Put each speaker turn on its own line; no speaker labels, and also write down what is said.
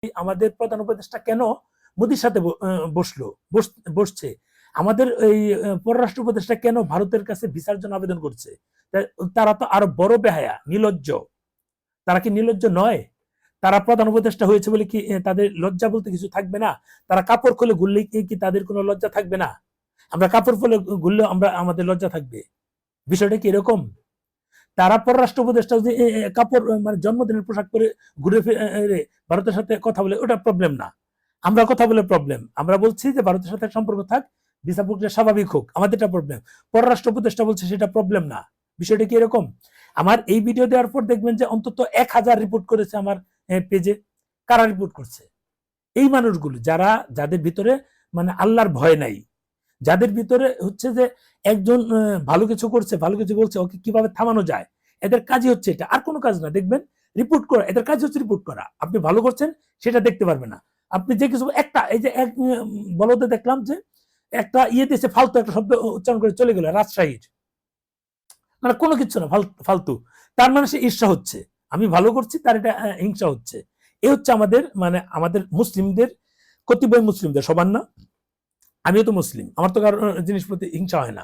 আমাদের প্রধান উপদেষ্টা কেন মোদির সাথে বসছে? আমাদের এই পররাষ্ট্র উপদেষ্টা কেন ভারতের কাছে ভিসার জন্য আবেদন করছে? তারা তো আরো বড় বেহায়া, নির্লজ্জ। তারা কি নির্লজ্জ নয়? তারা প্রধান উপদেষ্টা হয়েছে বলে কি তাদের লজ্জা বলতে কিছু থাকবে না? তারা কাপড় খুলে ঘুরলে কি তাদের কোনো লজ্জা থাকবে না? আমরা কাপড় খুলে ঘুরলেও আমাদের লজ্জা থাকবে? বিষয়টা কি এরকম? তারা পররাষ্ট্র উপদেষ্টা যে কাপড় মানে জন্মদিনের পোশাক পরে ঘুরে ভারতের সাথে কথা বলে, ওটা প্রবলেম না। আমরা কথা বলে প্রবলেম। আমরা বলছি যে ভারতের সাথে সম্পর্ক থাক, ভিসা প্রক্রিয়া স্বাভাবিক হোক, আমাদের এটা প্রবলেম। পররাষ্ট্র উপদেষ্টা বলছে সেটা প্রবলেম না। বিষয়টা কি এরকম? আমার এই ভিডিও দেওয়ার পর দেখবেন যে অন্তত 1000 রিপোর্ট করেছে আমার পেজে। কারা রিপোর্ট করছে? এই মানুষগুলো যাদের ভিতরে মানে আল্লাহর ভয় নাই, যাদের ভিতরে হচ্ছে যে একজন ভালো কিছু করছে, ভালো কিছু বলছে, ওকে কিভাবে থামানো যায়, এদের কাজই হচ্ছে এটা, আর কোনো কাজ না। দেখবেন রিপোর্ট করা, এদের কাজ হচ্ছে রিপোর্ট করা। আপনি ভালো করছেন সেটা দেখতে পারবে না। আপনি যে কিছু একটা এই যে এক বলতে দেখলাম যে একটা দিয়েছে ফালতু একটা শব্দ উচ্চারণ করে চলে গেল, রাজশাহীর, মানে কোনো কিছু না, ফালতু। তার মানে সে ঈর্ষা হচ্ছে, আমি ভালো করছি, তার এটা হিংসা হচ্ছে। এ হচ্ছে আমাদের মানে আমাদের মুসলিমদের, কতিপয় মুসলিমদের, সবার না, আমিও তো মুসলিম, আমার তো কারো জিনিস প্রতি হিংসা হয় না।